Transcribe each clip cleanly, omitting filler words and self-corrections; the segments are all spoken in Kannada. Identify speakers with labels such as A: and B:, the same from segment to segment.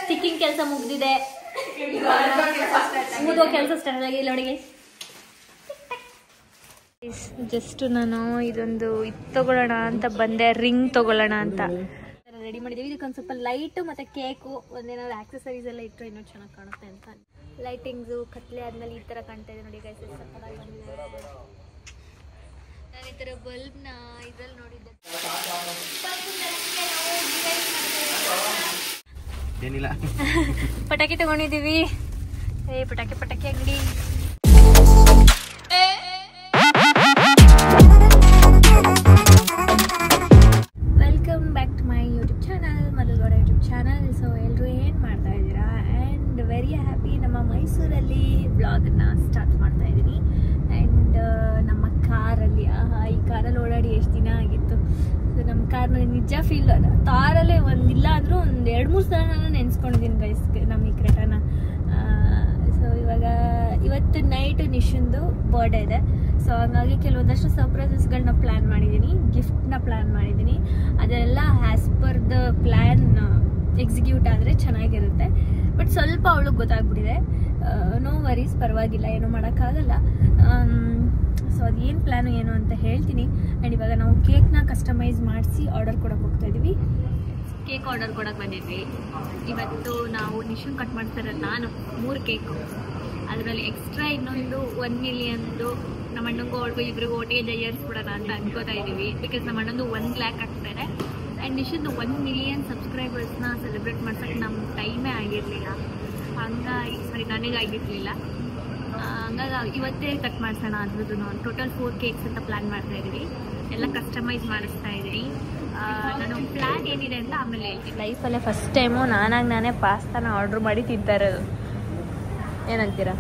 A: ಸ್ಟಿಕ್ಕಿಂಗ್ ಕೆಲಸ ಮುಗ್ದಿದೆ, ಊದೋ ಕೆಲಸ ಸ್ಟಾರ್ಟ್ ಆಗಿದೆ ಅಡುಗೆ. ಜಸ್ಟ್ ನಾನು ಇದೊಂದು ತಗೊಳ್ಳೋಣ ಅಂತ ಬಂದೆ, ರಿಂಗ್ ತಗೊಳ್ಳೋಣ ಅಂತ ರೆಡಿ ಮಾಡಿದ್ದೀವಿ. ಇದಕ್ಕೊಂದು ಸ್ವಲ್ಪ ಲೈಟು ಮತ್ತು ಕೇಕು, ಒಂದೇನಾದ್ರು ಆಕ್ಸೆಸರೀಸ್ ಎಲ್ಲ ಇಟ್ಟರೆ ಇನ್ನೂ ಚೆನ್ನಾಗಿ ಕಾಣುತ್ತೆ ಅಂತ. ಲೈಟಿಂಗ್ಸು ಕತ್ಲೆ ಆದಮೇಲೆ ಈ ಥರ ಕಾಣ್ತಾ ಇದೆ ನೋಡಿ ಗೈಸ್. ನಾನು ಈ ಥರ ಬಲ್ಬ್ನ ಇದ್ರಲ್ಲಿ ನೋಡಿದ್ದೆ.
B: ಏನಿಲ್ಲ,
A: ಪಟಾಕಿ ತಗೊಂಡಿದ್ದೀವಿ. ಪಟಾಕಿ ಅಂಗಡಿ. Welcome back to my YouTube channel, Madhu Gowda YouTube channel. So ಎಲ್ಲರೂ ಏನು ಮಾಡ್ತಾ ಇದ್ದೀರಾ? ಆ್ಯಂಡ್ ವೆರಿ ಹ್ಯಾಪಿ, ನಮ್ಮ ಮೈಸೂರಲ್ಲಿ ಬ್ಲಾಗನ್ನು ಸ್ಟಾರ್ಟ್ ಮಾಡ್ತಾ ಇದ್ದೀನಿ. ಆ್ಯಂಡ್ ನಮ್ಮ ಕಾರಲ್ಲಿ, ಈ ಕಾರಲ್ಲಿ ಓಡಾಡಿ ಎಷ್ಟು ದಿನ ಆಗಿತ್ತು. ಸೊ ನಮ್ಮ ಕಾರ್ನ ನಿಜ ಫೀಲ್, ಕಾರಲ್ಲೇ ಒಂದಿಲ್ಲ ಅಂದರೂ ಒಂದು 2-3 ಸಲ ನಾನು ನೆನೆಸ್ಕೊಂಡಿದ್ದೀನಿ ಗೈಸ್ ನಮ್ಮ ಈ ಕ್ರೆಟಾನ. ಸೊ ಇವತ್ತು ನೈಟ್ ನಿಶುಂದು ಬರ್ಡೇ ಇದೆ. ಸೊ ಹಾಗಾಗಿ ಕೆಲವೊಂದಷ್ಟು ಸರ್ಪ್ರೈಸಸ್ಗಳನ್ನ ಪ್ಲ್ಯಾನ್ ಮಾಡಿದ್ದೀನಿ, ಗಿಫ್ಟ್ನ ಪ್ಲ್ಯಾನ್ ಮಾಡಿದ್ದೀನಿ. ಅದೆಲ್ಲ as per the plan execute ಆದರೆ ಚೆನ್ನಾಗಿರುತ್ತೆ. ಬಟ್ ಸ್ವಲ್ಪ ಅವಳಿಗೆ ಗೊತ್ತಾಗ್ಬಿಟ್ಟಿದೆ. ನೋ ವರೀಸ್, ಪರವಾಗಿಲ್ಲ, ಏನೂ ಮಾಡೋಕ್ಕಾಗಲ್ಲ. ಸೊ ಅದೇನು ಪ್ಲ್ಯಾನು ಏನು ಅಂತ ಹೇಳ್ತೀನಿ. ಆ್ಯಂಡ್ ಇವಾಗ ನಾವು ಕೇಕ್ನ ಕಸ್ಟಮೈಸ್ ಮಾಡಿಸಿ ಆರ್ಡರ್ ಕೊಡೋಕೆ ಹೋಗ್ತಾ ಇದ್ದೀವಿ. ಕೇಕ್ ಆರ್ಡರ್ ಕೊಡೋಕೆ ಬಂದಿದ್ವಿ. ಇವತ್ತು ನಾವು ನಿಶುನ್ ಕಟ್ ಮಾಡ್ತಾರೆ, ನಾನು 3 ಕೇಕು, ಅದರಲ್ಲಿ ಎಕ್ಸ್ಟ್ರಾ ಇನ್ನೊಂದು 1 ಮಿಲಿಯನ್ದು ನಮ್ಮ ಅಣ್ಣಂಗೂ ಅವ್ಳಿಗೂ ಇಬ್ಬರಿಗೂ ಒಟ್ಟಿಗೆ ಜಯಿಸ್ಬಿಡೋಣ ಅಂತ ಅನ್ಕೋತಾ ಇದ್ದೀವಿ. ಬಿಕಾಸ್ ನಮ್ಮ ಅಣ್ಣಂದು 1 ಲ್ಯಾಕ್ ಆಗ್ತಾರೆ. ಆ್ಯಂಡ್ ನಿಶುಂದು 1 ಮಿಲಿಯನ್ ಸಬ್ಸ್ಕ್ರೈಬರ್ಸ್ನ ಸೆಲೆಬ್ರೇಟ್ ಮಾಡ್ಸೋಕ್ಕೆ ನಮ್ಮ ಟೈಮೇ ಆಗಿರಲಿಲ್ಲ. ಹಂಗಾಗಿ ನನಗಾಗಿರಲಿಲ್ಲ. ಹಂಗಾಗಿ ಇವತ್ತೇ ಕಟ್ ಮಾಡಿಸೋಣ ಅದ್ರದ್ದು. ಟೋಟಲ್ 4 ಕೇಕ್ಸ್ ಅಂತ ಪ್ಲ್ಯಾನ್ ಮಾಡ್ತಾ ಇದ್ದೀವಿ. ಎಲ್ಲ ಕಸ್ಟಮೈಸ್ ಮಾಡಿಸ್ತಾ ಇದ್ದೀನಿ. ನಾನು ಪ್ಲ್ಯಾನ್ ಏನಿದೆ ಅಂತ ಆಮೇಲೆ ಹೇಳ್ತೀನಿ. ಲೈಫಲ್ಲೇ ಫಸ್ಟ್ ಟೈಮು ನಾನೇ ಪಾಸ್ತಾನ ಆರ್ಡ್ರ್ ಮಾಡಿ ತಿಂತಾ ಇರೋದು. ಏನಂತೀರಾ?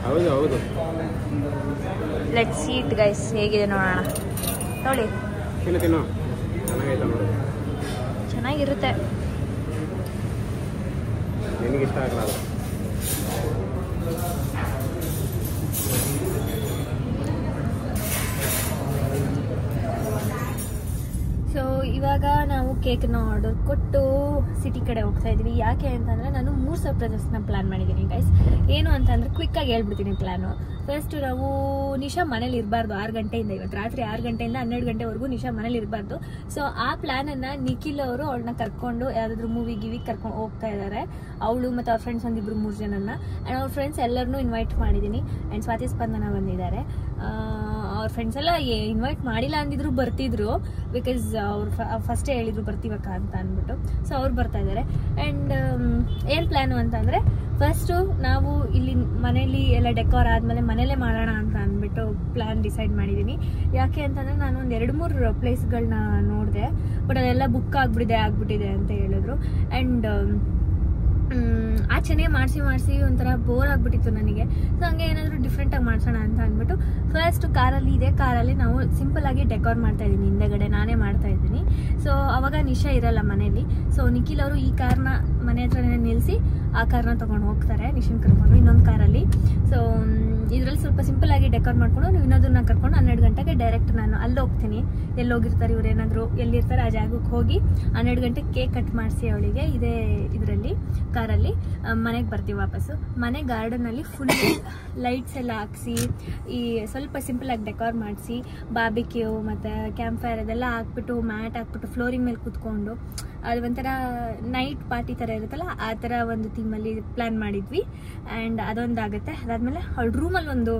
B: ಹೌದು.
A: ಲೆಟ್ಸ್ ಈಟ್ ಗೈಸ್, ಹೇಗಿದೆ ನೋಡೋಣ. ನೋಡಿ, ಚೆನ್ನಾಗಿರುತ್ತೆ.
B: ನಿನಗೆ ಇಷ್ಟ ಆಗಲ್ಲ?
A: ಸೊ ಇವಾಗ ನಾವು ಕೇಕ್ನ ಆರ್ಡರ್ ಕೊಟ್ಟು ಸಿಟಿ ಕಡೆ ಹೋಗ್ತಾ ಇದ್ದೀವಿ. ಯಾಕೆ ಅಂತಂದರೆ ನಾನು 3 ಸರ್ಪ್ರೈಸಸ್ನ ಪ್ಲ್ಯಾನ್ ಮಾಡಿದ್ದೀನಿ ಗೈಸ್. ಏನು ಅಂತಂದರೆ ಕ್ವಿಕ್ಕಾಗಿ ಹೇಳ್ಬಿಡ್ತೀನಿ ಪ್ಲ್ಯಾನು. ಫಸ್ಟು ನಾವು ನಿಶಾ ಮನೇಲಿ ಇರಬಾರ್ದು 6 ಗಂಟೆಯಿಂದ, ಇವತ್ತು ರಾತ್ರಿ 6 ಗಂಟೆಯಿಂದ 12 ಗಂಟೆವರೆಗೂ ನಿಶಾ ಮನೇಲಿ ಇರಬಾರ್ದು. ಸೊ ಆ ಪ್ಲ್ಯಾನನ್ನು ನಿಖಿಲ್ ಅವರು ಅವಳನ್ನ ಕರ್ಕೊಂಡು ಯಾವುದಾದ್ರೂ ಮೂವಿಗೆ ಕರ್ಕೊಂಡು ಹೋಗ್ತಾ ಇದ್ದಾರೆ. ಅವಳು ಮತ್ತು ಅವ್ರ ಫ್ರೆಂಡ್ಸ್ 1-2-3 ಜನನ್ನ. ಆ್ಯಂಡ್ ಅವ್ರ ಫ್ರೆಂಡ್ಸ್ ಎಲ್ಲರನ್ನೂ ಇನ್ವೈಟ್ ಮಾಡಿದ್ದೀನಿ. ಆ್ಯಂಡ್ ಸ್ವಾತಿ ಸ್ಪಂದನ ಬಂದಿದ್ದಾರೆ. ಅವ್ರ ಫ್ರೆಂಡ್ಸ್ ಎಲ್ಲ ಇನ್ವೈಟ್ ಮಾಡಿಲ್ಲ ಅಂದಿದ್ರು ಬರ್ತಿದ್ರು, ಬಿಕಾಸ್ ಅವ್ರು ಫಸ್ಟೇ ಹೇಳಿದ್ರು ಬರ್ತೀವಕ್ಕ ಅಂತ ಅಂದ್ಬಿಟ್ಟು. ಸೊ ಅವ್ರು ಬರ್ತಾ ಇದ್ದಾರೆ. ಆ್ಯಂಡ್ ಏನು ಪ್ಲ್ಯಾನು ಅಂತಂದರೆ, ಫಸ್ಟು ನಾವು ಇಲ್ಲಿ ಮನೇಲಿ ಎಲ್ಲ ಡೆಕೋರ್ ಆದಮೇಲೆ ಮನೇಲೇ ಮಾಡೋಣ ಅಂತ ಅಂದ್ಬಿಟ್ಟು ಪ್ಲ್ಯಾನ್ ಡಿಸೈಡ್ ಮಾಡಿದ್ದೀನಿ. ಯಾಕೆ ಅಂತಂದರೆ ನಾನು ಒಂದು 2-3 ಪ್ಲೇಸ್ಗಳನ್ನ ನೋಡಿದೆ, ಬಟ್ ಅದೆಲ್ಲ ಬುಕ್ ಆಗ್ಬಿಟ್ಟಿದೆ ಅಂತ ಹೇಳಿದ್ರು. ಆ್ಯಂಡ್ ಆಚೆನೇ ಮಾಡಿಸಿ ಒಂಥರ ಬೋರ್ ಆಗಿಬಿಟ್ಟಿತ್ತು ನನಗೆ. ಸೊ ಹಂಗೆ ಏನಾದರೂ ಡಿಫ್ರೆಂಟಾಗಿ ಮಾಡಿಸೋಣ ಅಂತ ಅಂದ್ಬಿಟ್ಟು ಫಸ್ಟ್ ಕಾರಲ್ಲಿ ನಾವು ಸಿಂಪಲ್ಲಾಗಿ ಡೆಕೋರ್ ಮಾಡ್ತಾ ಇದ್ದೀನಿ. ಹಿಂದೆಗಡೆ ನಾನೇ ಮಾಡ್ತಾ ಇದ್ದೀನಿ. ಸೊ ಅವಾಗ ನಿಶಾ ಇರಲ್ಲ ಮನೇಲಿ. ಸೊ ನಿಖಿಲ್ ಅವರು ಈ ಕಾರ್ನ ಮನೆ ಹತ್ರನೇ ನಿಲ್ಲಿಸಿ ಆ ಕಾರ್ನ ತೊಗೊಂಡು ಹೋಗ್ತಾರೆ, ನಿಶನ್ ಕರ್ಕೊಂಡು ಇನ್ನೊಂದು ಕಾರಲ್ಲಿ. ಸೊ ಇದರಲ್ಲಿ ಸ್ವಲ್ಪ ಸಿಂಪಲ್ಲಾಗಿ ಡೆಕೋರ್ ಮಾಡ್ಕೊಂಡು ನೀವು ಇನ್ನೊಂದನ್ನ ಕರ್ಕೊಂಡು 12 ಗಂಟೆಗೆ ಡೈರೆಕ್ಟ್ ನಾನು ಅಲ್ಲಿ ಹೋಗ್ತೀನಿ. ಎಲ್ಲಿ ಹೋಗಿರ್ತಾರೆ ಇವ್ರು, ಏನಾದರೂ ಎಲ್ಲಿರ್ತಾರೆ ಆ ಜಾಗಕ್ಕೆ ಹೋಗಿ 12 ಗಂಟೆಗೆ ಕೇಕ್ ಕಟ್ ಮಾಡಿಸಿ ಅವಳಿಗೆ ಇದೇ ಇದರಲ್ಲಿ ಕಾರಲ್ಲಿ ಮನೆಗೆ ಬರ್ತೀವಿ ವಾಪಸ್ಸು. ಮನೆ ಗಾರ್ಡನಲ್ಲಿ ಫುಲ್ ಲೈಟ್ಸ್ ಎಲ್ಲ ಹಾಕ್ಸಿ, ಈ ಸ್ವಲ್ಪ ಸಿಂಪಲಾಗಿ ಡೆಕೋರ್ ಮಾಡಿಸಿ, ಬಾರ್ಬಿಕ್ಯೂ ಮತ್ತು ಕ್ಯಾಂಪ್ ಫೈರ್ ಅದೆಲ್ಲ ಹಾಕ್ಬಿಟ್ಟು ಮ್ಯಾಟ್ ಹಾಕ್ಬಿಟ್ಟು ಫ್ಲೋರಿಂಗ್ ಮೇಲೆ ಕೂತ್ಕೊಂಡು ಅದು ಒಂಥರ ನೈಟ್ ಪಾರ್ಟಿ ಥರ ಇರುತ್ತಲ್ಲ, ಆ ಥರ ಒಂದು ಥೀಮಲ್ಲಿ ಪ್ಲ್ಯಾನ್ ಮಾಡಿದ್ವಿ. ಆ್ಯಂಡ್ ಅದೊಂದಾಗುತ್ತೆ. ಅದಾದಮೇಲೆ ಅವಳ ರೂಮಲ್ಲಿ ಒಂದು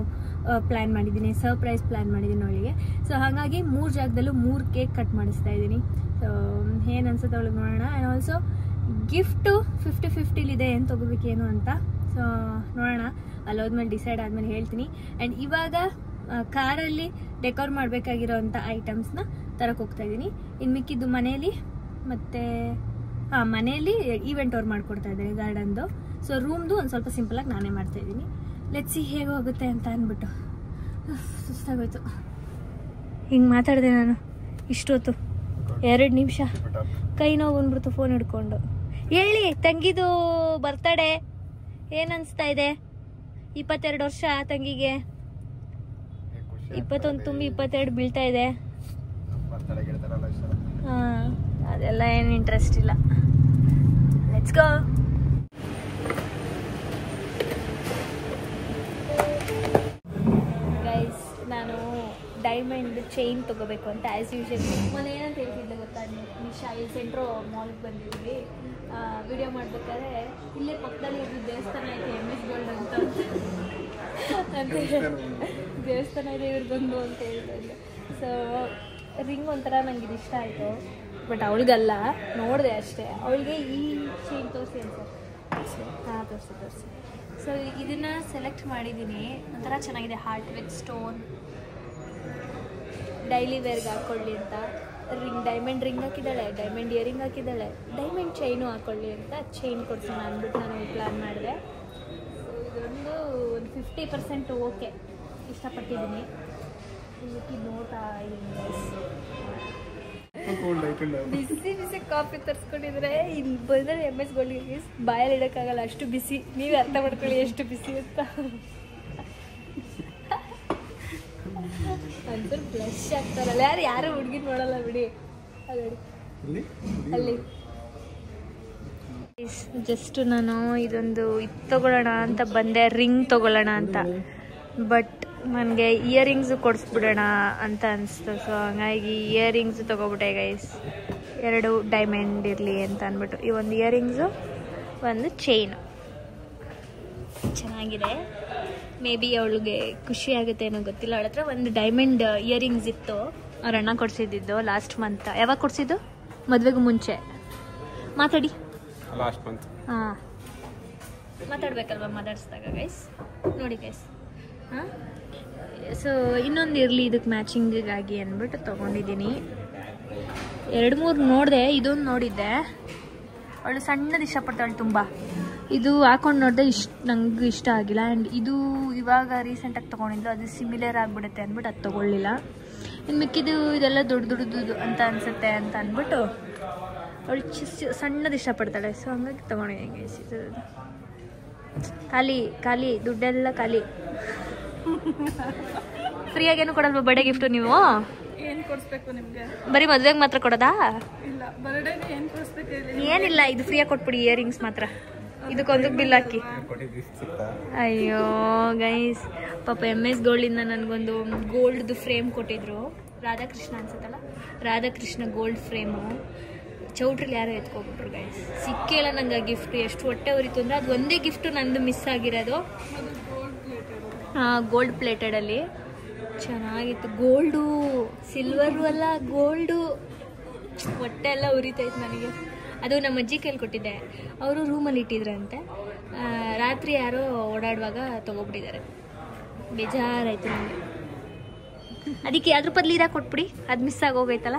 A: ಪ್ಲ್ಯಾನ್ ಮಾಡಿದ್ದೀನಿ, ಸರ್ಪ್ರೈಸ್ ಪ್ಲ್ಯಾನ್ ಮಾಡಿದ್ದೀನಿ ಅವಳಿಗೆ. ಸೊ ಹಾಗಾಗಿ 3 ಜಾಗದಲ್ಲೂ 3 ಕೇಕ್ ಕಟ್ ಮಾಡಿಸ್ತಾ ಇದ್ದೀನಿ. ಸೊ ಏನು ಅನ್ಸುತ್ತೆ ಅವಳಿಗೆ ನೋಡೋಣ. ಆ್ಯಂಡ್ ಆಲ್ಸೋ ಗಿಫ್ಟು 50-50 ಏನು ತೊಗೋಬೇಕೇನು ಅಂತ. ಸೊ ನೋಡೋಣ, ಅಲ್ಲೋದ್ಮೇಲೆ ಡಿಸೈಡ್ ಆದಮೇಲೆ ಹೇಳ್ತೀನಿ. ಆ್ಯಂಡ್ ಇವಾಗ ಕಾರಲ್ಲಿ ಡೆಕೋರ್ ಮಾಡಬೇಕಾಗಿರೋವಂಥ ಐಟಮ್ಸ್ನ ತರಕ್ಕೆ ಹೋಗ್ತಾ ಇದ್ದೀನಿ. ಇನ್ನು ಮಿಕ್ಕಿದ್ದು ಮನೇಲಿ ಮತ್ತು ಮನೆಯಲ್ಲಿ ಈವೆಂಟ್ ಅವ್ರು ಮಾಡಿಕೊಡ್ತಾ ಇದ್ದಾರೆ ಗಾರ್ಡನ್ದು. ಸೊ ರೂಮ್ದು ಒಂದು ಸ್ವಲ್ಪ ಸಿಂಪಲಾಗಿ ನಾನೇ ಮಾಡ್ತಾಯಿದ್ದೀನಿ. ಲೆಟ್ಸ್ ಸಿ ಹೇಗೆ ಹೋಗುತ್ತೆ ಅಂತ ಅಂದ್ಬಿಟ್ಟು. ಸುಸ್ತಾಗೋಯ್ತು ಹಿಂಗೆ ಮಾತಾಡಿದೆ ನಾನು ಇಷ್ಟೊತ್ತು, 2 ನಿಮಿಷ ಕೈ ನೋವು ಬಂದ್ಬಿಡ್ತು ಫೋನ್ ಹಿಡ್ಕೊಂಡು. ಹೇಳಿ ತಂಗಿದು ಬರ್ತಡೇ ಏನು ಅನಿಸ್ತಾ ಇದೆ? 22 ವರ್ಷ ತಂಗಿಗೆ, 21 ತುಂಬಿ 22 ಬೀಳ್ತಾ ಇದೆ. ಅದೆಲ್ಲ ಏನು ಇಂಟ್ರೆಸ್ಟ್ ಇಲ್ಲ. Let's go. ಗೈಸ್, ನಾನು ಡೈಮಂಡ್ ಚೈನ್ ತೊಗೋಬೇಕು ಅಂತ ಆ್ಯಸ್ ಯೂಶಲ್ ಮೊನ್ನೆ ಏನಂತ ಹೇಳ್ತಿದ್ದೆ ಗೊತ್ತಾ, ನಿಶಾ ಈ ಸೆಂಟ್ರೋ ಮಾಲ್ಗೆ ಬಂದಿದ್ವಿ, ವಿಡಿಯೋ ಮಾಡ್ಬೇಕಾದ್ರೆ ಇಲ್ಲೇ ಪಕ್ಕದಲ್ಲಿ ಒಂದು ದೇವಸ್ಥಾನ ಐತೆ MS Gold ಅಂತ ದೇವಸ್ಥಾನ ಇದೆ ಇವ್ರಿಗೊಂದು ಅಂತ ಹೇಳ್ತಾ ಇದ್ದೆ. ಸೊ ರಿಂಗ್ ಒಂಥರ ನನಗೆ ಇದು ಇಷ್ಟ ಆಯಿತು, ಬಟ್ ಅವಳಿಗಲ್ಲ, ನೋಡಿದೆ ಅಷ್ಟೇ. ಅವಳಿಗೆ ಈ ಚೈನ್ ತೋರಿಸಿ ಅಂತ. ಹಾಂ, ತೋರಿಸಿ. ಸೊ ಇದನ್ನು ಸೆಲೆಕ್ಟ್ ಮಾಡಿದ್ದೀನಿ. ಒಂಥರ ಚೆನ್ನಾಗಿದೆ, ಹಾರ್ಟ್ ವಿತ್ ಸ್ಟೋನ್, ಡೈಲಿ ವೇರ್ಗೆ ಹಾಕ್ಕೊಳ್ಳಿ ಅಂತ. ಡೈಮಂಡ್ ರಿಂಗ್ ಹಾಕಿದ್ದಾಳೆ, ಡೈಮಂಡ್ ಇಯರಿಂಗ್ ಹಾಕಿದ್ದಾಳೆ, ಡೈಮಂಡ್ ಚೈನು ಹಾಕ್ಕೊಳ್ಳಿ ಅಂತ ಚೈನ್ ಕೊಡ್ಸೋಣ ಅಂದ್ಬಿಟ್ಟು ನಾನು ಪ್ಲ್ಯಾನ್ ಮಾಡಿದೆ. ಸೊ ಇದೊಂದು 50% ಓಕೆ, ಇಷ್ಟಪಟ್ಟಿದ್ದೀನಿ. ಇದಕ್ಕೆ ನೋಡ್ತಾ ಇದ್ದೀನಿ. ಬಿಸಿ ಕಾಫಿ ತರಿಸ್ಕೊಂಡಿದ್ರೆ ಇಲ್ಲಿ ಬಂದರೆ MS Gold ಬಾಯಲ್ಲಿ ಇಡೋಕ್ಕಾಗಲ್ಲ, ಅಷ್ಟು ಬಿಸಿ. ನೀವೇ ಅರ್ಥ ಮಾಡ್ಕೊಳ್ಳಿ ಎಷ್ಟು ಬಿಸಿ ಅಂತ. ಒಂಚೂರು ಬ್ಲಶ್ ಆಗ್ತಾರಲ್ಲ, ಯಾರು ಹುಡುಗಿ ನೋಡಲ್ಲ ಬಿಡಿ. ಅಲ್ಲಿ ಜಸ್ಟ್ ನಾನು ಇದೊಂದು ಇದು ತೊಗೊಳ್ಳೋಣ ಅಂತ ಬಂದೆ, ರಿಂಗ್ ತೊಗೊಳ್ಳೋಣ ಅಂತ. ಬಟ್ ನನಗೆ ಇಯರಿಂಗ್ಸು ಕೊಡಿಸ್ಬಿಡೋಣ ಅಂತ ಅನಿಸ್ತು. ಸೊ ಹಂಗಾಗಿ ಇಯರಿಂಗ್ಸ್ ತೊಗೊಬಿಟ್ಟೆ ಗೈಸ್. 2 ಡೈಮಂಡ್ ಇರಲಿ ಅಂತ ಅಂದ್ಬಿಟ್ಟು. ಈ ಒಂದು ಇಯರಿಂಗ್ಸು, ಒಂದು ಚೈನು ಚೆನ್ನಾಗಿದೆ. ಮೇ ಬಿ ಅವಳಿಗೆ ಖುಷಿ ಆಗುತ್ತೆ ಏನೋ ಗೊತ್ತಿಲ್ಲ. ಅವಳ ಹತ್ರ ಒಂದು ಡೈಮಂಡ್ ಇಯರಿಂಗ್ಸ್ ಇತ್ತು, ಅವ್ರ ಅಣ್ಣ ಕೊಡಿಸಿದ್ದು ಲಾಸ್ಟ್ ಮಂತ್. ಯಾವಾಗ ಕೊಡಿಸಿದ್ದು? ಮದುವೆಗೂ ಮುಂಚೆ. ಮಾತಾಡಿ.
B: Last month.
A: ಹಾಂ, ಮಾತಾಡ್ಬೇಕಲ್ವ ಮಾತಾಡಿಸಿದಾಗ ಗೈಸ್. ನೋಡಿ ಗೈಸ್, ಹಾಂ. ಸೊ ಇನ್ನೊಂದು ಇರಲಿ ಇದಕ್ಕೆ ಮ್ಯಾಚಿಂಗಿಗಾಗಿ ಅಂದ್ಬಿಟ್ಟು ತೊಗೊಂಡಿದ್ದೀನಿ. 2-3 ನೋಡಿದೆ, ಇದೊಂದು ನೋಡಿದ್ದೆ. ಅವಳು ಸಣ್ಣದು ಇಷ್ಟಪಡ್ತಾಳೆ ತುಂಬ. ಇದು ಹಾಕೊಂಡು ನೋಡಿದೆ, ನಂಗೆ ಇಷ್ಟ ಆಗಿಲ್ಲ. ಆ್ಯಂಡ್ ಇದು ಇವಾಗ ರೀಸೆಂಟಾಗಿ ತೊಗೊಂಡಿದ್ದು, ಅದು ಸಿಮಿಲರ್ ಆಗಿಬಿಡುತ್ತೆ ಅಂದ್ಬಿಟ್ಟು ಅದು ತೊಗೊಳ್ಳಿಲ್ಲ. ಇನ್ನು ಮಿಕ್ಕಿದ್ದು ಇದೆಲ್ಲ ದೊಡ್ಡದು ಅಂತ ಅನಿಸುತ್ತೆ ಅಂತ ಅಂದ್ಬಿಟ್ಟು ಅವಳು ಸಣ್ಣದು ಇಷ್ಟಪಡ್ತಾಳೆ. ಸೊ ಹಂಗಾಗಿ ತೊಗೊಂಡಿದ್ದೀನಿ ಗೈಸ್. ಇದು ಖಾಲಿ ದುಡ್ಡೆಲ್ಲ ಖಾಲಿ. ಫ್ರೀಯಾಗೇನು ಕೊಡಲ್ವಾ ಬರ್ಡೇ ಗಿಫ್ಟು ನೀವು?
C: ಏನು ಕೊಡಿಸ್ಬೇಕು ನಿಮಗೆ?
A: ಬರೀ ಮದುವೆಗೆ ಮಾತ್ರ ಕೊಡೋದಾ?
C: ಇಲ್ಲ, ಬರ್ಡೇಗೆ ಏನು ಕೊಡಿಸ್ಬೇಕು?
A: ಏನಿಲ್ಲ, ಇದು ಫ್ರೀಯಾಗಿ ಕೊಟ್ಬಿಡಿ, ಇಯರಿಂಗ್ಸ್ ಮಾತ್ರ. ಇದಕ್ಕೊಂದು ಬಿಲ್ ಹಾಕಿ. ಅಯ್ಯೋ ಗೈಸ್, ಪಾಪ MS Gold ಇಂದ ನನಗೊಂದು ಗೋಲ್ಡ್ದು ಫ್ರೇಮ್ ಕೊಟ್ಟಿದ್ರು. ರಾಧಾಕೃಷ್ಣ ಅನ್ಸುತ್ತಲ್ಲ, ರಾಧಾಕೃಷ್ಣ ಗೋಲ್ಡ್ ಫ್ರೇಮು. ಚೌಟ್ರಲ್ಲಿ ಯಾರೋ ಎತ್ಕೊಬಿಟ್ರು ಗೈಸ್. ಸಿಕ್ಕಿಲ್ಲ ನಂಗೆ ಆ ಗಿಫ್ಟ್. ಎಷ್ಟು ಹೊಟ್ಟೆ ಉರಿತು ಅಂದರೆ ಅದು ಒಂದೇ ಗಿಫ್ಟು ನಂದು ಮಿಸ್ ಆಗಿರೋದು. ಹಾಂ, ಗೋಲ್ಡ್ ಪ್ಲೇಟೆಡಲ್ಲಿ ಚೆನ್ನಾಗಿತ್ತು. ಗೋಲ್ಡು, ಸಿಲ್ವರು ಅಲ್ಲ, ಗೋಲ್ಡು. ಹೊಟ್ಟೆ ಎಲ್ಲ ಉರಿತೈತೆ ನನಗೆ. ಅದು ನಮ್ಮ ಅಜ್ಜಿ ಕೈಲಿ ಕೊಟ್ಟಿದ್ದೆ, ಅವರು ರೂಮಲ್ಲಿ ಇಟ್ಟಿದ್ರಂತೆ. ರಾತ್ರಿ ಯಾರೋ ಓಡಾಡುವಾಗ ತೊಗೊಬಿಟ್ಟಿದ್ದಾರೆ. ಬೇಜಾರಾಯ್ತು ನನಗೆ. ಅದಕ್ಕೆ ಅದ್ರ ಬದಲು ಇದಾಗ ಕೊಟ್ಬಿಡಿ, ಅದು ಮಿಸ್ ಆಗೋಗೈತಲ್ಲ.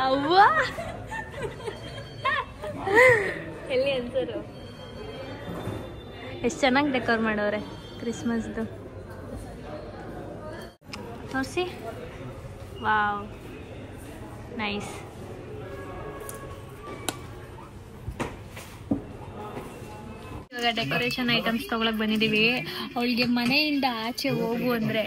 A: ಅವ್ವ ಎಲ್ಲಿ ಅನ್ಸರು ಎಷ್ಟು ಚೆನ್ನಾಗಿ ಡೆಕೋರ್ ಮಾಡೋರೆ ಕ್ರಿಸ್ಮಸ್ದು. ತೋರಿಸಿ. Wow, nice. ಇವಾಗ ಡೆಕೋರೇಷನ್ ಐಟಮ್ಸ್ ತೊಗೊಳಕ್ ಬಂದಿದ್ದೀವಿ. ಅವಳಿಗೆ ಮನೆಯಿಂದ ಆಚೆ ಹೋಗು ಅಂದರೆ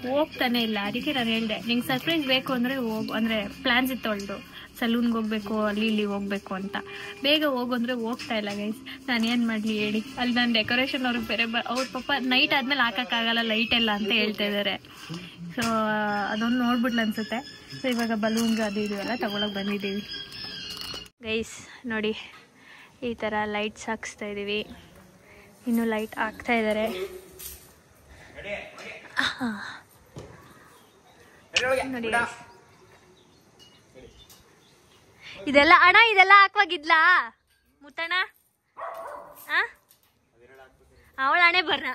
A: ಹೋಗ್ತಾನೆ ಇಲ್ಲ. ಅದಕ್ಕೆ ನಾನು ಹೇಳಿದೆ, ನಿಂಗೆ ಸರ್ಪ್ರೈಸ್ ಬೇಕು ಅಂದರೆ ಹೋಗು. ಅಂದರೆ ಪ್ಲ್ಯಾನ್ಸ್ ಇತ್ತು ಅವಳದು, ಸಲೂನ್ಗೆ ಹೋಗ್ಬೇಕು, ಅಲ್ಲಿ ಇಲ್ಲಿ ಹೋಗ್ಬೇಕು ಅಂತ. ಬೇಗ ಹೋಗು ಅಂದರೆ ಹೋಗ್ತಾ ಇಲ್ಲ ಗೈಸ್. ನಾನು ಏನು ಮಾಡಲಿ ಹೇಳಿ. ಅಲ್ಲಿ ನಾನು ಡೆಕೋರೇಷನ್ ಅವ್ರಿಗೆ ಬೇರೆ ಅವ್ರ ಪಾಪ ನೈಟ್ ಆದಮೇಲೆ ಹಾಕೋಕ್ಕಾಗಲ್ಲ ಲೈಟ್ ಎಲ್ಲ ಅಂತ ಹೇಳ್ತಾ ಇದ್ದಾರೆ. ಸೊ ಅದೊಂದು ನೋಡ್ಬಿಟ್ಲು ಅನಿಸುತ್ತೆ. ಸೊ ಇವಾಗ ಬಲೂನ್ಗೆ ಅದು ಇದು ಎಲ್ಲ ತೊಗೊಳಕ್ಕೆ ಬಂದಿದ್ದೀವಿ ಗೈಸ್. ನೋಡಿ, ಈ ಥರ ಲೈಟ್ಸ್ ಹಾಕ್ಸ್ತಾ ಇದ್ದೀವಿ. ಇನ್ನೂ ಲೈಟ್ ಹಾಕ್ತಾ ಇದ್ದಾರೆ. ನೋಡಿ ಇದೆಲ್ಲ ಅಣ್ಣ, ಇದೆಲ್ಲ ಹಾಕುವಾಗಿದ್ಲಾ ಮುತ್ತಣ್ಣ? ಅವಳ ಹಣೆ ಬರ್ರ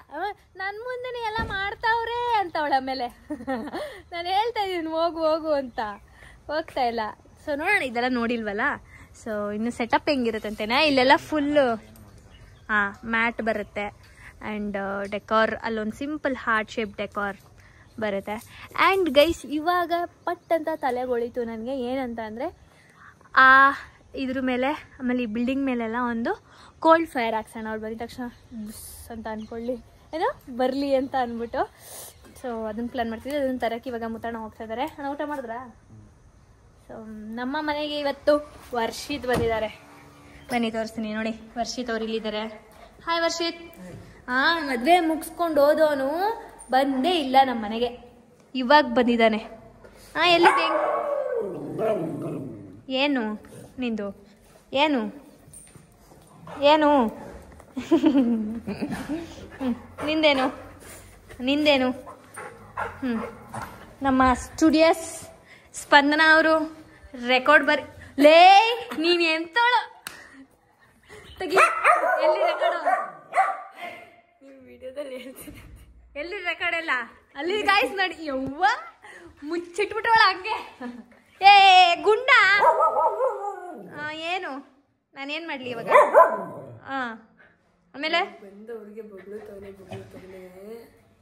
A: ನನ್ನ ಮುಂದೆ ಎಲ್ಲ ಮಾಡ್ತಾವ್ರೆ ಅಂತ ಅವಳ ಆಮೇಲೆ ನಾನು ಹೇಳ್ತಾ ಇದ್ದೀನಿ ಹೋಗು ಅಂತ, ಹೋಗ್ತಾ ಇಲ್ಲ. ಸೊ ನೋಡೋಣ, ಇದೆಲ್ಲ ನೋಡಿಲ್ವಲ್ಲ. ಸೊ ಇನ್ನು ಸೆಟಪ್ ಹೆಂಗಿರುತ್ತಂತೇನೆ. ಇಲ್ಲೆಲ್ಲ ಫುಲ್ಲು ಮ್ಯಾಟ್ ಬರುತ್ತೆ. ಆ್ಯಂಡ್ ಡೆಕೋರ್ ಅಲ್ಲೊಂದು ಸಿಂಪಲ್ ಹಾರ್ಟ್ ಶೇಪ್ ಡೆಕೋರ್ ಬರುತ್ತೆ. ಆ್ಯಂಡ್ ಗೈಸ್, ಇವಾಗ ಪಟ್ ಅಂತ ತಲೆಗೊಳಿತು ನನಗೆ. ಏನಂತ ಅಂದರೆ, ಇದ್ರ ಮೇಲೆ ಆಮೇಲೆ ಈ ಬಿಲ್ಡಿಂಗ್ ಮೇಲೆಲ್ಲ ಒಂದು ಕೋಲ್ಡ್ ಫೈರ್ ಹಾಕ್ಸೋಣ. ಅವ್ರು ಬಂದಿದ ತಕ್ಷಣ ಬುಸ್ ಅಂತ ಅಂದ್ಕೊಳ್ಳಿ, ಏನೋ ಬರಲಿ ಅಂತ ಅಂದ್ಬಿಟ್ಟು. ಸೊ ಅದನ್ನು ಪ್ಲ್ಯಾನ್ ಮಾಡ್ತಿದ್ದೆ. ಅದನ್ನು ತರಕ್ಕೆ ಇವಾಗ ಮುತ್ತಣ್ಣ ಹೋಗ್ತಾ ಇದ್ದಾರೆ. ಅಣ್ಣ ಊಟ ಮಾಡಿದ್ರಾ? ಸೊ ನಮ್ಮ ಮನೆಗೆ ಇವತ್ತು ವರ್ಷಿತ್ ಬಂದಿದ್ದಾರೆ. ಬನ್ನಿ ತೋರಿಸ್ತೀನಿ ನೋಡಿ. ವರ್ಷಿತ್ ಅವ್ರು ಇಲ್ಲಿದ್ದಾರೆ. ಹಾಯ್ ವರ್ಷಿತ್. ಮದುವೆ ಮುಗಿಸ್ಕೊಂಡು ಹೋದವನು ಬಂದೇ ಇಲ್ಲ ನಮ್ಮ ಮನೆಗೆ, ಇವಾಗ ಬಂದಿದ್ದಾನೆ. ಎಲ್ಲಿದೆ? ಏನು ನಿಂದು? ಏನು ಏನು ನಿಂದೇನು ನಿಂದೇನು? ನಮ್ಮ ಸ್ಟುಡಿಯೋಸ್ ಸ್ಪಂದನ ಅವರು ರೆಕಾರ್ಡ್ ಲೇ ನೀನು ಎಂತೋಳು ತೆಗಿ. ಎಲ್ಲಿ ರೆಕಾರ್ಡು? ವಿಡಿಯೋದಲ್ಲಿ ಎಲ್ಲಿ ರೆಕಾರ್ಡ್ ಎಲ್ಲ? ಅಲ್ಲಿ ಗಾಯ್ಸ್ ನೋಡಿ. ಯವ್ವ ಮುಚ್ಚಿಟ್ಬಿಟ್ಟವಳ ಹಂಗೆ. ಏ ಗುಂಡ, ಏನು ನಾನೇನು ಮಾಡಲಿ ಇವಾಗ? ಆಮೇಲೆ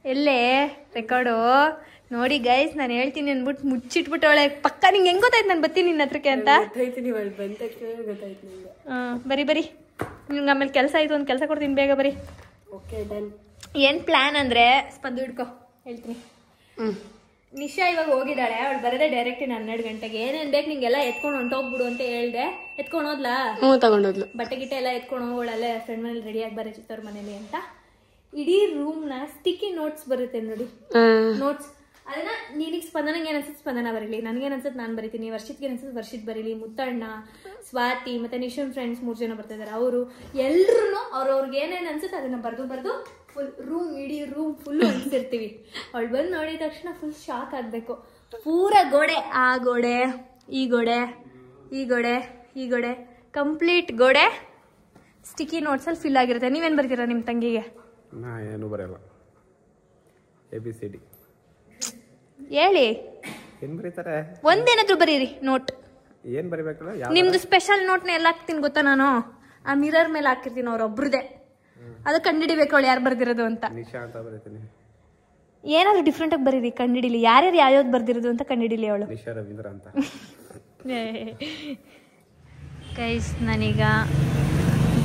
A: ಎಲ್ಲೇ ರೆಕಾರ್ಡು ನೋಡಿ ಗೈಸ್. ನಾನು ಹೇಳ್ತೀನಿ ಅಂದ್ಬಿಟ್ಟು ಮುಚ್ಚಿಟ್ಬಿಟ್ಟವಳೆ. ಪಕ್ಕ ನಿಂಗೆ ಹೆಂಗ್ ಗೊತ್ತಾಯ್ತು ನಾನು ಬರ್ತೀನಿ ನಿನ್ನ ಹತ್ರಕ್ಕೆ ಅಂತ? ಬರಿ ಬರಿ, ನಿಮ್ಗೆ ಆಮೇಲೆ ಕೆಲಸ ಆಯ್ತು, ಒಂದು ಕೆಲಸ ಕೊಡ್ತೀನಿ, ಬೇಗ ಬರಿ. ಏನ್ ಪ್ಲಾನ್ ಅಂದ್ರೆ ಸ್ಪಂದು ಹಿಡ್ಕೊ ಹೇಳ್ತೀನಿ. ನಿಶಾ ಇವಾಗ ಹೋಗಿದ್ದಾಳೆ, ಅವಳು ಬರೋದೇ ಡೈರೆಕ್ಟ್ 12 ಗಂಟೆಗೆ. ಏನೇನ್ ಬೇಕು ನಿಂಗೆಲ್ಲ ಎತ್ಕೊಂಡು ಹೊಂಟೋಗ್ಬಿಡು ಅಂತ ಹೇಳ್ದೆ. ಎತ್ಕೊಂಡು ಹೋದ್ಲಾ? ತಗೊಂಡೋದ್ಲು. ಬಟ್ಟೆ ಗಿಟ್ಟೆ ಎಲ್ಲ ಎತ್ಕೊಂಡು ಹೋಗೋಳಲ್ಲೇ ಫ್ರೆಂಡ್ ಮನೇಲಿ ರೆಡಿಯಾಗಿ ಬರೋ ಚಿತ್ತವ್ರ ಮನೇಲಿ ಅಂತ. ಇಡೀ ರೂಮ್ ನ ಸ್ಟಿಕ್ಕಿ ನೋಟ್ಸ್ ಬರುತ್ತೆ ನೋಡಿ, ನೋಟ್ಸ್. ಅದನ್ನ ನೀನಿಗೆ ಸ್ಪಂದನಂಗೆ ಏನ್ ಅನ್ಸುತ್ತೆ ಸ್ಪಂದನ ಬರೀಲಿ, ನನ್ಗೇನ್ ಅನ್ಸುತ್ತೆ ನಾನು ಬರೀತೀನಿ, ವರ್ಷಿತ್ಗೆ ಅನ್ಸುತ್ತೆ ವರ್ಷಿತ್ ಬರೀಲಿ, ಮುತ್ತಣ್ಣ, ಸ್ವಾತಿ ಮತ್ತೆ ನಿಶನ್ ಫ್ರೆಂಡ್ಸ್ 3 ಜನ ಬರ್ತಾ ಇದಾರೆ. ಅವರು ಎಲ್ರು ಅವ್ರವ್ರಿಗೆ ಏನೇನ್ ಅನ್ಸುತ್ತೆ ಅದನ್ನ ಬರ್ದು ಫುಲ್ ರೂಮ್, ಇಡೀ ರೂಮ್ ಫುಲ್ ಅನ್ಸಿರ್ತೀವಿ. ಅವಳು ಬಂದು ನೋಡಿದ ತಕ್ಷಣ ಫುಲ್ ಶಾಕ್ ಆಗ್ಬೇಕು. ಪೂರ ಗೋಡೆ, ಆ ಗೋಡೆ, ಈ ಗೋಡೆ, ಈ ಗೋಡೆ, ಈ ಗೋಡೆ, ಕಂಪ್ಲೀಟ್ ಗೋಡೆ ಸ್ಟಿಕ್ಕಿ ನೋಟ್ಸ್ ಅಲ್ಲಿ ಫಿಲ್ ಆಗಿರುತ್ತೆ. ನೀವೇನ್ ಬರ್ತೀರಾ ನಿಮ್ ತಂಗಿಗೆ?
B: ಏನು ಬರಲ್ಲ. ABCD
A: ಹೇಳಿ.
B: ಏನ್ ಬರೀತಾರೆ?
A: ಒಂದೇನಾದ್ರು ಬರೀರಿ ನೋಟ್.
B: ಏನ್ ಬರಿಬೇಕಲ್ಲ?
A: ನಿಮ್ದು ಸ್ಪೆಷಲ್ ನೋಟ್ನ ಎಲ್ಲ ಹಾಕ್ತೀನಿ ಗೊತ್ತಾ ನಾನು? ಆ ಮಿರರ್ ಮೇಲೆ ಹಾಕಿರ್ತೀನಿ ಅವ್ರೊಬ್ರದೇ. ಅದು ಕಂಡಿಡಿಬೇಕು ಅವಳು ಯಾರು ಬರ್ದಿರೋದು ಅಂತ.
B: ನಿಶಾ ಅಂತ ಬರೀತೀನಿ.
A: ಏನಾದ್ರು ಡಿಫ್ರೆಂಟ್ ಆಗಿ ಬರೀರಿ, ಕಂಡಿಡಿಲಿ ಯಾರ್ಯಾರು ಯಾವ್ಯಾವ್ದು ಬರ್ದಿರೋದು ಅಂತ ಕಂಡಿಡಿಲಿ ಅವಳು.
B: ನಿಶಾ ರವೀಂದ್ರ ಅಂತ.
A: ಗೈಸ್ ನಾನೀಗ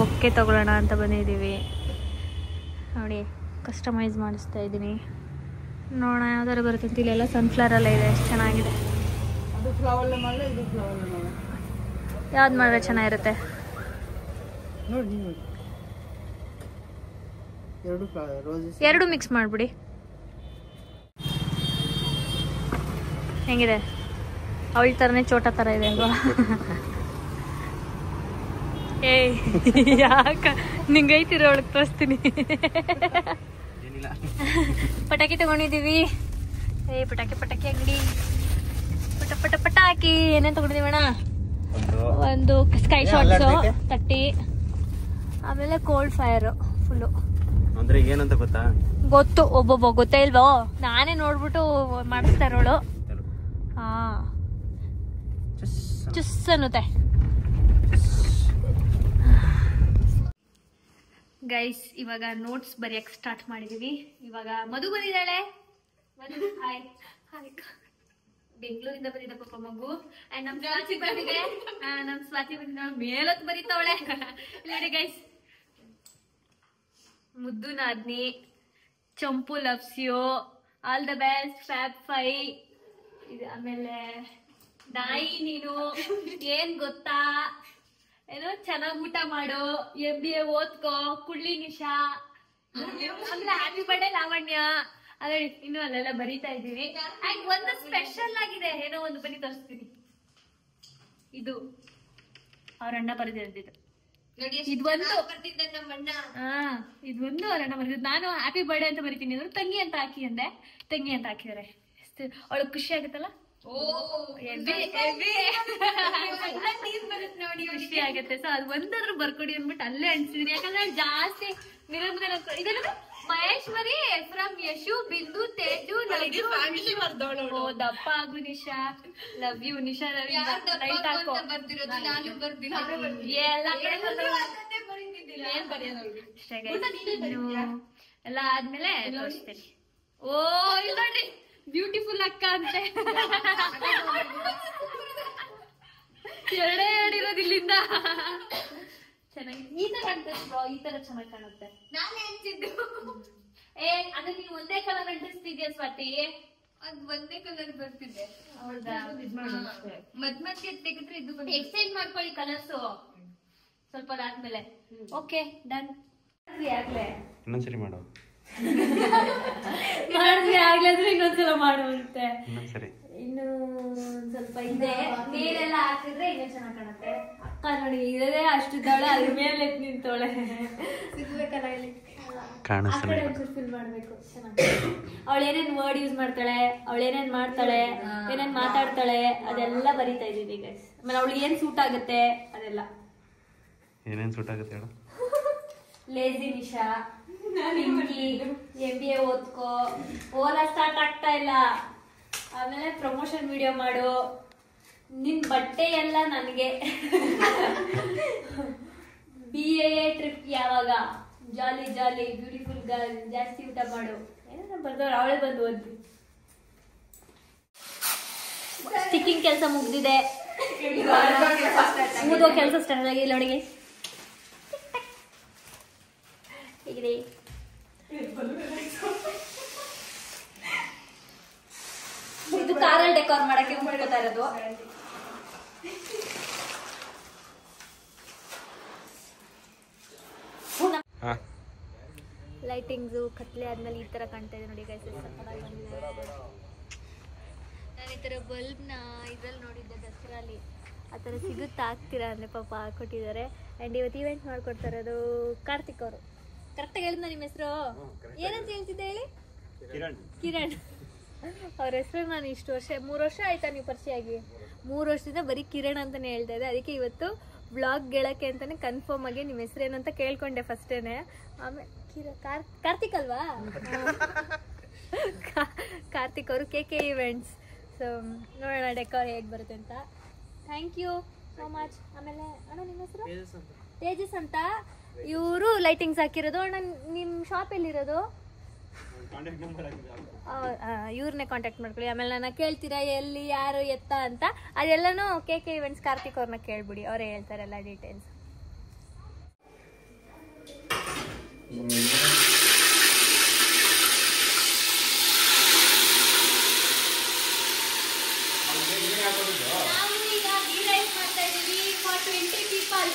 A: ಬೊಕ್ಕೆ ತಗೊಳ್ಳೋಣ ಅಂತ ಬಂದಿದ್ದೀವಿ ನೋಡಿ. ಕಸ್ಟಮೈಸ್ ಮಾಡಿಸ್ತಾ ಇದ್ದೀನಿ. ನೋಡೋಣ ಯಾವ್ದಾರು ಬರುತ್ತೆ ಅಂತ. ಇಲ್ಲೆಲ್ಲ ಸನ್ಫ್ಲವರ್ ಎಲ್ಲ ಇದೆ, ಎಷ್ಟು ಚೆನ್ನಾಗಿದೆ. ಯಾವ್ದು ಮಾಡಿದ್ರೆ ಚೆನ್ನಾಗಿರುತ್ತೆ
D: ನೋಡಿ?
A: ಎರಡು ಮಿಕ್ಸ್ ಮಾಡ್ಬಿಡಿ. ಹೆಂಗಿದೆ? ಅವಳ ತರನೇ ಚೋಟ ತರ ಇದೆ ಅಲ್ವಾ? ಏ ಯಾಕ ನಿಂಗೈತಿರೋ ಅವಳಿಗೆ ತೋರಿಸ್ತೀನಿ. ಪಟಾಕಿ ತಗೊಂಡಿದೀವಿ. ಪಟಾಕಿ ಅಂಗಡಿ. ಪಟಾಕಿ ಏನೇನ್ ತಗೊಂಡಿದೀವಿ ಅಣ್ಣ? ಒಂದು ಸ್ಕೈ ಶಾಟ್ಸ್ 30, ಆಮೇಲೆ ಕೋಲ್ಡ್ ಫೈರ್ ಫುಲ್ಲು.
B: ಅಂದ್ರೆ ಏನಂತ ಗೊತ್ತಾ?
A: ಗೊತ್ತು, ಒಬ್ಬೊಬ್ಬ ಗೊತ್ತೇ ಇಲ್ವೋ? ನಾನೇ ನೋಡ್ಬಿಟ್ಟು ಮಾಡಿಸ್ತಾ ಇರೋಳು. ಚುಸ್ ಅನ್ನುತ್ತೆ. ಗೈಸ್ ಇವಾಗ ನೋಟ್ಸ್ ಬರೆಯಕ್ ಸ್ಟಾರ್ಟ್ ಮಾಡಿದೀವಿ. ಇವಾಗ ಮಧು ಬಂದಿದ್ದಾಳೆ. ಮಧು ಹಾಯ್. ಬೆಂಗಳೂರಿಂದ ಬಂದಿದ್ದ ಪಾಪ ಮಗು. ಅಂಡ್ ನಮ್ ಸ್ವಾತಿ ಬಂದಿದೆ. ನಮ್ ಸ್ವಾತಿ ಬಂದಿದ್ದಾಳೆ, ಮೇಲೊತ್ತು ಬರೀತಾವಳೆ. ನೋಡಿ ಗೈಸ್, ಮುದ್ದು ನಾದ್ನಿ, Champu loves you, all the best, fab 5. ಆಮೇಲೆ ನಾಯಿ ನೀನು ಏನ್ ಗೊತ್ತಾ, ಏನೋ ಚೆನ್ನಾಗ್ ಊಟ ಮಾಡು, MBA ಓದ್ಕೋ, ಕುಳ್ಳಿ ನಿಶಾ, ಅಂದ್ರೆ ಹ್ಯಾಪಿ ಬರ್ಡೇ ಲಾವಣ್ಯ. ಅದೇ ಇನ್ನು ಅಲ್ಲೆಲ್ಲ ಬರೀತಾ ಇದ್ದೀವಿ. ಅಂಡ್ ಒಂದು ಸ್ಪೆಷಲ್ ಆಗಿದೆ, ಏನೋ ಒಂದು ಬನ್ನಿ ತೋರಿಸ್ತೀನಿ. ಇದು ಅವ್ರ ಅಣ್ಣ ಬರೆದಿದ್ದು. ಇದೊಂದು ಅವ್ರ ಅಣ್ಣ ಬರೆದಿದ್ದು. ನಾನು ಹ್ಯಾಪಿ ಬರ್ಡೇ ಅಂತ ಬರೀತೀನಿ ಅಂದ್ರೆ ತಂಗಿ ಅಂತ ಹಾಕಿ ಅಂದೆ, ತಂಗಿ ಅಂತ ಹಾಕಿದಾರೆ. ಅವಳಿಗೆ ಖುಷಿ ಆಗುತ್ತಲ್ಲ, ನೋಡಿ ಖುಷಿ ಆಗುತ್ತೆ. ಸೊ ಅದು ಒಂದಾದ್ರೂ ಬರ್ಕೊಡಿ ಅಂದ್ಬಿಟ್ಟು ಅಲ್ಲೇ ಅನ್ಸಿದೀನಿ. ಯಾಕಂದ್ರೆ ಜಾಸ್ತಿ ಇದೆಲ್ಲ ಮಹೇಶ್ವರಿ ಫ್ರಮ್ ಯಶು, ಬಿಂದು, ತೇಜು, ದಪ್ಪ ಆಗು Nisha, love you Nisha, right ಹಾಕೋ. ಎಲ್ಲ ಆದ್ಮೇಲೆ ತೋರಿಸ್ತೇನೆ. ಓ ಇಲ್ಲಿ ನೋಡ್ರಿ, ಬ್ಯೂಟಿಫುಲ್ ಅಕ್ಕ ಅಂತೆ. ಎರಡೇ ಇರೋದು ಇಲ್ಲಿಂದ. ಚೆನ್ನಾಗಿ ಈ ತರ ಕಾಣ್ತದೆ ಬ್ರೋ, ಈ ತರ ಚೆನ್ನಾಗಿ ಕಾಣುತ್ತೆ. ನಾನು ಅನ್ಸಿದ್ದು ಅದೇ ನೀನು ಒಂದೇ ಕಲರ್ ಅಂಟಿಸ್ತಿದ್ಯಾ ಸ್ವಾತಿ? ಅದ್ ಒಂದೇ ಕಲರ್ ಬರ್ತಿದ್ದೆ. ಮಧ್ಯ ತೆಗೆದ್ರೆ ಇದು ಎಕ್ಸ್ಚೇಂಜ್ ಮಾಡ್ಕೊಳ್ಳಿ ಕಲರ್ಸ್ ಸ್ವಲ್ಪ ಆದ್ಮೇಲೆ. Okay done. ಆಗ್ಲೇ
B: ಇನ್ನೊಂದ್ಸರಿ ಮಾಡು.
A: ಮಾಡಿದ್ವಿ ಆಗ್ಲಾದ್ರೆ ಇನ್ನೊಂದ್ಸಲ ಮಾಡುವಂತೆ.
B: ಇನ್ನೊಂದ್ಸರಿ
A: ಇನ್ನು ಸ್ವಲ್ಪ ಇದೆ ಮೇಲೆಲ್ಲ ಹಾಕಿದ್ರೆ ಇನ್ನೂ ಚೆನ್ನಾಗಿ ಕಾಣುತ್ತೆ. ಅಕ್ಕ ನೋಡಿ ಇರೋದೇ ಅಷ್ಟು ದಳ ಅದ್ರ ಮೇಲೆ ನಿಂತೋಳೆ ಸಿಗ್ಬೇಕಲ್ಲ ಇಲ್ಲಿ ಫಿಲ್ ಮಾಡ್ಬೇಕು. ಚೆನ್ನಾಗಿ ಅವಳು ಏನೇನ್ ವರ್ಡ್ ಯೂಸ್ ಮಾಡ್ತಾಳೆ, ಅವಳು ಏನೇನ್ ಮಾಡ್ತಾಳೆ, ಏನೇನ್ ಮಾತಾಡ್ತಾಳೆ ಅದೆಲ್ಲ ಬರಿತಾ ಇದೀವಿ ಗೈಸ್. ಆಮೇಲೆ ಅವಳಿಗೆ ಏನ್ ಸೂಟ್ ಆಗುತ್ತೆ ಅದೆಲ್ಲ.
B: ಏನೇನ್ ಸೂಟ್ ಆಗುತ್ತೆ ಹೇಳು.
A: ಲೇಜಿ ನಿಶಾ, ಪಿಂಕಿ, MBA ಓದ್ಕೋ, ಓಲಾ ಸ್ಟಾರ್ಟ್ ಆಗ್ತಾ ಇಲ್ಲ, ಆಮೇಲೆ ಪ್ರಮೋಷನ್ ವಿಡಿಯೋ ಮಾಡು, ನಿನ್ ಬಟ್ಟೆ ಎಲ್ಲ ನನಗೆ, BAA ಟ್ರಿಪ್ ಯಾವಾಗ, ಜಾಲಿ ಜಾಲಿ, ಬ್ಯೂಟಿಫುಲ್ ಗರ್ಲ್, ಜಾಸ್ತಿ ಊಟ ಮಾಡು, ಏನೇನೋ ಬರ್ದವ್ರು ಅವಳೇ ಬಂದು ಓದ್ವಿ. ಸ್ಟಿಕ್ಕಿಂಗ್ ಕೆಲಸ ಮುಗ್ದಿದೆ, ಮುಗಿದೋ ಕೆಲಸ ಸ್ಟಾರ್ಟ್ ಆಗಿಲ್ಲ ಅವಳಿಗೆ. ಹೇಗಿದೆ ಇದು ಕಾರಲ್ಲಿ ಡೆಕೋರ್ ಮಾಡಕ್ಕೆ ಮಾಡ್ಕೊತಾ ಇರೋದು. ಲೈಟಿಂಗ್ಸು ಕತ್ಲೆ ಆದ್ಮೇಲೆ ಈ ತರ ಕಾಣ್ತಾ ಇದೆ ನೋಡಿ ಗೈಸ್. ನಾನು ಈ ತರ ಬಲ್ಬ್ನ ಇದ್ರಲ್ಲಿ ನೋಡಿದ್ದೆ ದಸರಾಲಿ. ಆ ಥರ ಸಿಗುತ್ತಾ ಆಗ್ತೀರಾ ಅಂದರೆ ಪಾಪ ಹಾಕೊಟ್ಟಿದ್ದಾರೆ. ಆ್ಯಂಡ್ ಇವತ್ತು ಈವೆಂಟ್ ಮಾಡ್ಕೊಡ್ತಾ ಇರೋದು ಕಾರ್ತಿಕ್ ಅವರು. ಕರೆಕ್ಟಾಗಿ ಹೇಳಿದ್ನ ನಿಮ್ಮ ಹೆಸರು ಏನಂತ ಹೇಳ್ತಿದ್ದೆ ಹೇಳಿ? ಕಿರಣ್. ಅವ್ರ ಹೆಸರು ನಾನು ಇಷ್ಟು ವರ್ಷ 3 ವರ್ಷ ಆಯ್ತಾ ನೀವು ಪರಿಚಯ ಆಗಿ? 3 ವರ್ಷದಿಂದ ಬರೀ ಕಿರಣ್ ಅಂತಾನೆ ಹೇಳ್ತಾ ಇದ್ದೆ. ಅದಕ್ಕೆ ಇವತ್ತು ಬ್ಲಾಗ್ ಗೆಳಕ್ಕೆ ಅಂತಾನೆ ಕನ್ಫರ್ಮ್ ಆಗಿ ನಿಮ್ಮ ಹೆಸರು ಏನಂತ ಕೇಳ್ಕೊಂಡೆ ಫಸ್ಟೇನೆ. ಆಮೇಲೆ ಕಾರ್ತಿಕ್ ಅಲ್ವಾ? ಕಾರ್ತಿಕ್ ಅವರು KK ಈವೆಂಟ್ಸ್. ಸೊ ನೋಡೋಣ ಡೆಕೋರ್ ಹೇಗೆ ಬರುತ್ತೆ ಅಂತ. Thank you so much. ಆಮೇಲೆ ಅಣ್ಣ ನಿಮ್ಮ ಹೆಸರು? ತೇಜಸ್ ಅಂತ. ಇವರು ಲೈಟಿಂಗ್ಸ್ ಹಾಕಿರೋದು. ಅಣ್ಣ ನಿಮ್ಮ ಶಾಪ್ ಎಲ್ಲಿರೋದು? ಇವ್ರನ್ನೇ ಕಾಂಟ್ಯಾಕ್ಟ್ ಮಾಡ್ಕೊಳ್ಳಿ. ಆಮೇಲೆ ನನ್ನ ಕೇಳ್ತೀರಾ ಎಲ್ಲಿ ಯಾರು ಎತ್ತ ಅಂತ, ಅದೆಲ್ಲನೂ KK ಈವೆಂಟ್ಸ್ ಕಾರ್ತಿಕ್ ಅವ್ರನ್ನ ಕೇಳ್ಬಿಡಿ, ಅವರೇ ಹೇಳ್ತಾರೆ ಎಲ್ಲ ಡೀಟೇಲ್ಸ್. ನಾವು ಈಗ ಗೀ ರೈಸ್ ಮಾಡ್ತಾ ಇದೀವಿ ಫಾರ್ 20 ಪೀಪಲ್.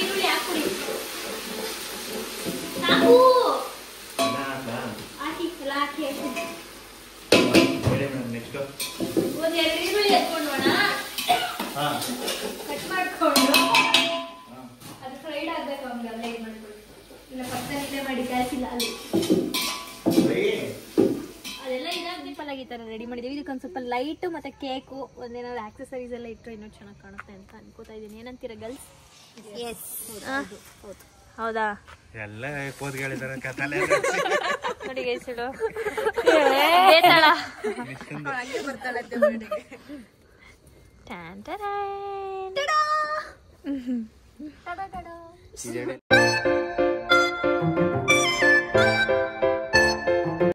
A: ಈರುಳ್ಳಿ ಹಾಕ್ಬಿಡಿ ಸಾಕು. ಹಾಕಿ ಎಲ್ಲ ಹಾಕಿ ಒಂದು 2 ಈರುಳ್ಳಿ ಎತ್ಕೊಂಡು ಕಟ್ ಮಾಡ್ಕೊಂಡು ಅದು ಫ್ರೈಡ್ ಆಗ್ಬೇಕು. ಅವ್ನಿಗೆ ಅಲ್ಲೇ ಇದು ಮಾಡ್ಕೊಳ್ಳಿ. ಇಲ್ಲ ಪಕ್ಕದಲ್ಲಿ ಇಲ್ಲೇ ಮಾಡಿ ಗ್ಯಾಸ್ ಇಲ್ಲ ಅಲ್ಲಿ. ಅದೆಲ್ಲ ಇದಾಗಿ ಸಿಂಪಲ್ ಆಗಿ ಈ ಥರ ರೆಡಿ ಮಾಡಿದ್ದೀವಿ. ಇದಕ್ಕೊಂದು ಸ್ವಲ್ಪ ಲೈಟು ಮತ್ತು ಕೇಕು ಒಂದೇನಾದ್ರು ಆಕ್ಸೆಸರೀಸ್ ಎಲ್ಲ ಇಟ್ಟರೆ ಇನ್ನೂ ಚೆನ್ನಾಗಿ ಕಾಣುತ್ತೆ ಅಂತ ಅನ್ಕೋತಾ ಇದ್ದೀನಿ. ಏನಂತೀರ ಗರ್ಲ್ಸ್? ಎಸ್ ಹೌದಾ?
B: ಎಲ್ಲ ಕೋದ್ಗಳಿದ್ದಾರೆ ಕಥಲೆ
A: ನೋಡಿ ಗೈಸಿಡು